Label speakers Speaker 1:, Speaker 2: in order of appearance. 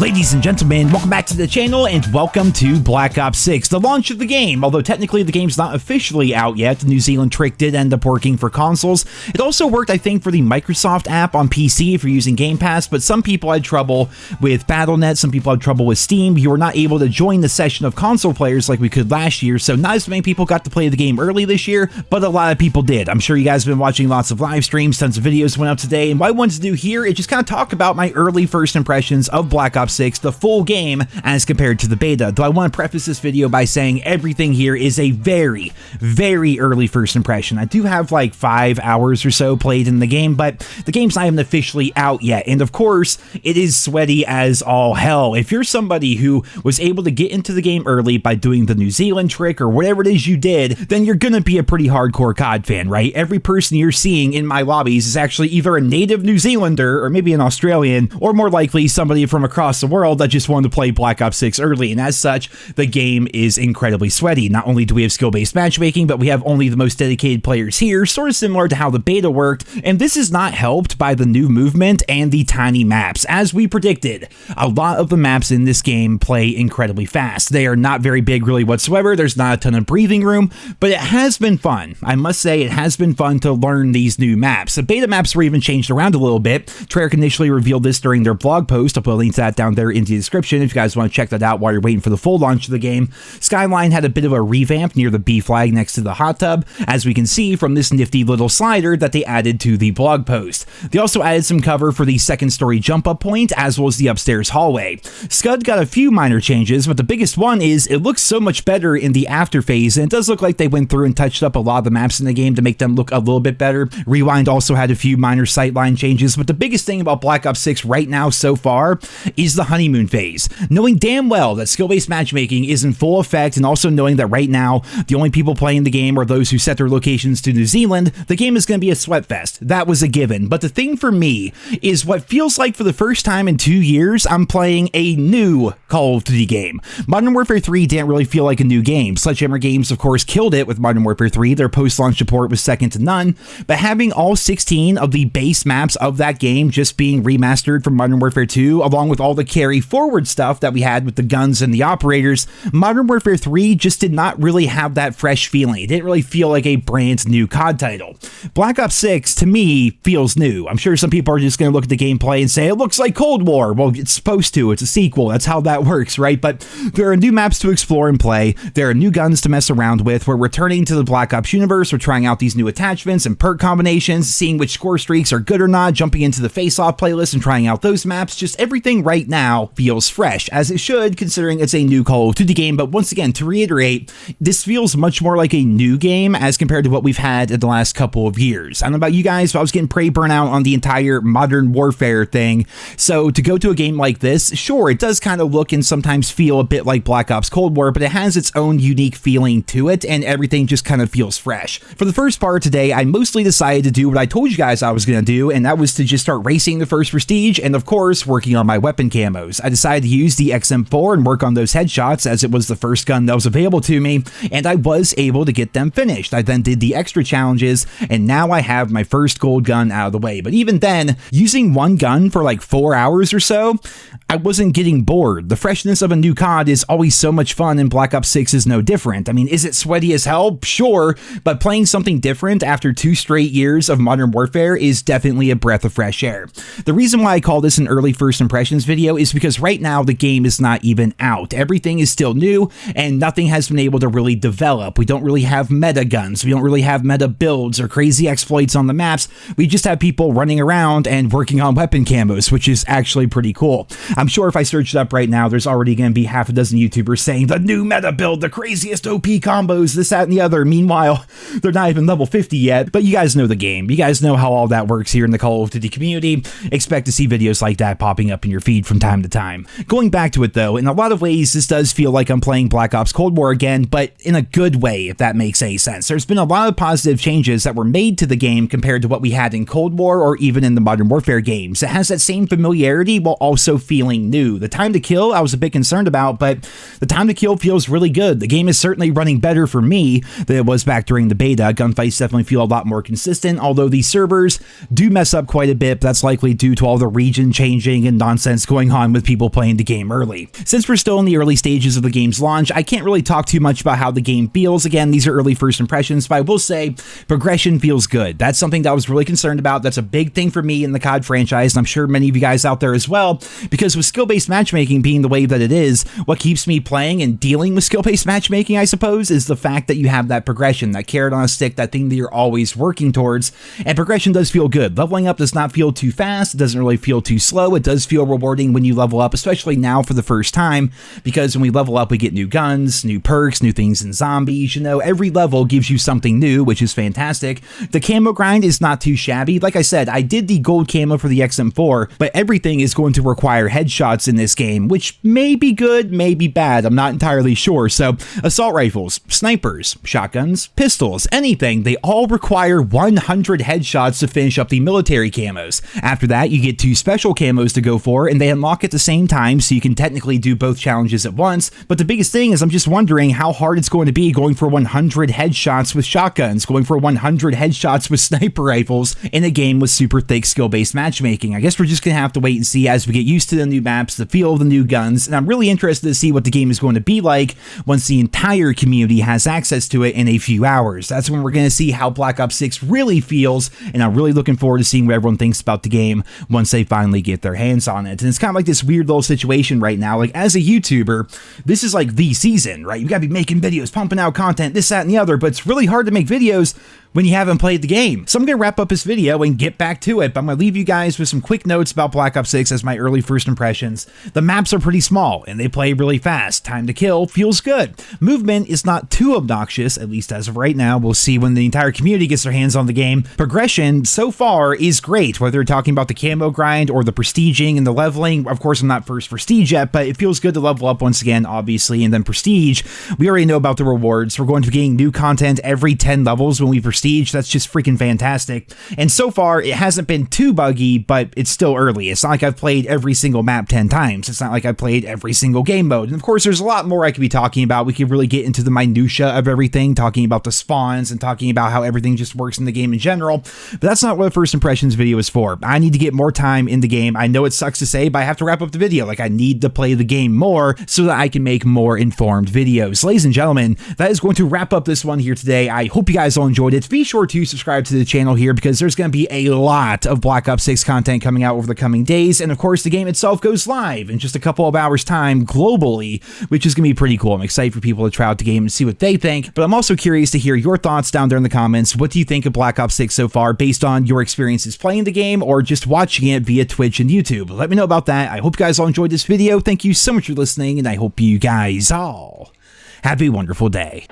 Speaker 1: Ladies and gentlemen, welcome back to the channel and welcome to Black Ops 6, the launch of the game. Although technically the game's not officially out yet, the New Zealand trick did end up working for consoles. It also worked, I think, for the Microsoft app on PC if you're using Game Pass, but some people had trouble with Battle.net, some people had trouble with Steam. You were not able to join the session of console players like we could last year, so not as many people got to play the game early this year, but a lot of people did. I'm sure you guys have been watching lots of live streams, tons of videos went up today, and what I wanted to do here is just kind of talk about my early first impressions of Black Ops 6, the full game as compared to the beta. Though I want to preface this video by saying everything here is a very, very early first impression. I do have like 5 hours or so played in the game, but the game's not even officially out yet. And of course, it is sweaty as all hell. If you're somebody who was able to get into the game early by doing the New Zealand trick or whatever it is you did, then you're gonna be a pretty hardcore COD fan, right? Every person you're seeing in my lobbies is actually either a native New Zealander or maybe an Australian, or more likely somebody from across the world that just wanted to play Black Ops 6 early, and as such, the game is incredibly sweaty. Not only do we have skill-based matchmaking, but we have only the most dedicated players here, sort of similar to how the beta worked, and this is not helped by the new movement and the tiny maps. As we predicted, a lot of the maps in this game play incredibly fast. They are not very big really whatsoever, there's not a ton of breathing room, but it has been fun. I must say, it has been fun to learn these new maps. The beta maps were even changed around a little bit. Treyarch initially revealed this during their blog post. I'll put a link to that down there in the description if you guys want to check that out while you're waiting for the full launch of the game. Skyline had a bit of a revamp near the B flag next to the hot tub, as we can see from this nifty little slider that they added to the blog post. They also added some cover for the second story jump up point, as well as the upstairs hallway. Scud got a few minor changes, but the biggest one is it looks so much better in the after phase, and it does look like they went through and touched up a lot of the maps in the game to make them look a little bit better. Rewind also had a few minor sightline changes, but the biggest thing about Black Ops 6 right now so far is the honeymoon phase. Knowing damn well that skill-based matchmaking is in full effect, and also knowing that right now the only people playing the game are those who set their locations to New Zealand, the game is going to be a sweatfest. That was a given. But the thing for me is what feels like for the first time in 2 years, I'm playing a new Call of Duty game. Modern Warfare 3 didn't really feel like a new game. Sledgehammer Games, of course, killed it with Modern Warfare 3. Their post-launch support was second to none, but having all 16 of the base maps of that game just being remastered from Modern Warfare 2, along with all the carry-forward stuff that we had with the guns and the operators, Modern Warfare 3 just did not really have that fresh feeling. It didn't really feel like a brand new COD title. Black Ops 6, to me, feels new. I'm sure some people are just going to look at the gameplay and say, it looks like Cold War. Well, it's supposed to. It's a sequel. That's how that works, right? But there are new maps to explore and play. There are new guns to mess around with. We're returning to the Black Ops universe. We're trying out these new attachments and perk combinations, seeing which score streaks are good or not, jumping into the face-off playlist and trying out those maps. Just everything right now feels fresh, as it should, considering it's a new Call of Duty game. But once again, to reiterate, this feels much more like a new game as compared to what we've had in the last couple of years. I don't know about you guys, but I was getting pretty burnt out on the entire Modern Warfare thing. So to go to a game like this, sure, it does kind of look and sometimes feel a bit like Black Ops Cold War, but it has its own unique feeling to it, and everything just kind of feels fresh. For the first part today, I mostly decided to do what I told you guys I was going to do, and that was to just start racing the first Prestige, and of course, working on my weapon camos. I decided to use the XM4 and work on those headshots, as it was the first gun that was available to me, and I was able to get them finished. I then did the extra challenges, and now I have my first gold gun out of the way. But even then, using one gun for like 4 hours or so, I wasn't getting bored. The freshness of a new COD is always so much fun, and Black Ops 6 is no different. I mean, is it sweaty as hell? Sure, but playing something different after 2 straight years of Modern Warfare is definitely a breath of fresh air. The reason why I call this an early first impressions video is because right now the game is not even out. Everything is still new, and nothing has been able to really develop. We don't really have meta guns. We don't really have meta builds or crazy exploits on the maps. We just have people running around and working on weapon camos, which is actually pretty cool. I'm sure if I search it up right now, there's already going to be half a dozen YouTubers saying the new meta build, the craziest OP combos, this, that, and the other. Meanwhile, they're not even level 50 yet, but you guys know the game. You guys know how all that works here in the Call of Duty community. Expect to see videos like that popping up in your feed from time to time. Going back to it though, in a lot of ways, this does feel like I'm playing Black Ops Cold War again, but in a good way, if that makes any sense. There's been a lot of positive changes that were made to the game compared to what we had in Cold War or even in the Modern Warfare games. It has that same familiarity while also feeling new. The time to kill, I was a bit concerned about, but the time to kill feels really good. The game is certainly running better for me than it was back during the beta. Gunfights definitely feel a lot more consistent, although the servers do mess up quite a bit, but that's likely due to all the region changing and nonsense going going on with people playing the game early. Since we're still in the early stages of the game's launch, I can't really talk too much about how the game feels. Again, these are early first impressions, but I will say progression feels good. That's something that I was really concerned about. That's a big thing for me in the COD franchise, and I'm sure many of you guys out there as well, because with skill-based matchmaking being the way that it is, what keeps me playing and dealing with skill-based matchmaking, I suppose, is the fact that you have that progression, that carrot on a stick, that thing that you're always working towards, and progression does feel good. Leveling up does not feel too fast. It doesn't really feel too slow. It does feel rewarding when you level up, especially now for the first time, because when we level up, we get new guns, new perks, new things in zombies. You know, every level gives you something new, which is fantastic. The camo grind is not too shabby. Like I said, I did the gold camo for the XM4, but everything is going to require headshots in this game, which may be good, may be bad. I'm not entirely sure. So assault rifles, snipers, shotguns, pistols, anything, they all require 100 headshots to finish up the military camos. After that, you get 2 special camos to go for, and they unlock at the same time, so you can technically do both challenges at once. But the biggest thing is I'm just wondering how hard it's going to be going for 100 headshots with shotguns, going for 100 headshots with sniper rifles in a game with super thick skill-based matchmaking. I guess we're just going to have to wait and see as we get used to the new maps, the feel of the new guns, and I'm really interested to see what the game is going to be like once the entire community has access to it in a few hours. That's when we're going to see how Black Ops 6 really feels, and I'm really looking forward to seeing what everyone thinks about the game once they finally get their hands on it. And it's kind of like this weird little situation right now. Like, as a YouTuber, this is like the season, right? You gotta be making videos, pumping out content, this, that, and the other, but it's really hard to make videos when you haven't played the game. So I'm going to wrap up this video and get back to it, but I'm going to leave you guys with some quick notes about Black Ops 6 as my early first impressions. The maps are pretty small, and they play really fast. Time to kill feels good. Movement is not too obnoxious, at least as of right now. We'll see when the entire community gets their hands on the game. Progression, so far, is great, whether you're talking about the camo grind or the prestiging and the leveling. Of course, I'm not first prestige yet, but it feels good to level up once again, obviously, and then prestige. We already know about the rewards. We're going to be getting new content every 10 levels when we prestige. That's just freaking fantastic. And so far, it hasn't been too buggy, but it's still early. It's not like I've played every single map 10 times. It's not like I've played every single game mode. And of course, there's a lot more I could be talking about. We could really get into the minutia of everything, talking about the spawns and talking about how everything just works in the game in general. But that's not what the first impressions video is for. I need to get more time in the game. I know it sucks to say, but I have to wrap up the video. Like, I need to play the game more so that I can make more informed videos. Ladies and gentlemen, that is going to wrap up this one here today. I hope you guys all enjoyed it. Be sure to subscribe to the channel here, because there's going to be a lot of Black Ops 6 content coming out over the coming days. And of course, the game itself goes live in just a couple of hours time globally, which is going to be pretty cool. I'm excited for people to try out the game and see what they think, but I'm also curious to hear your thoughts down there in the comments. What do you think of Black Ops 6 so far, based on your experiences playing the game or just watching it via Twitch and YouTube? Let me know about that. I hope you guys all enjoyed this video. Thank you so much for listening, and I hope you guys all have a wonderful day.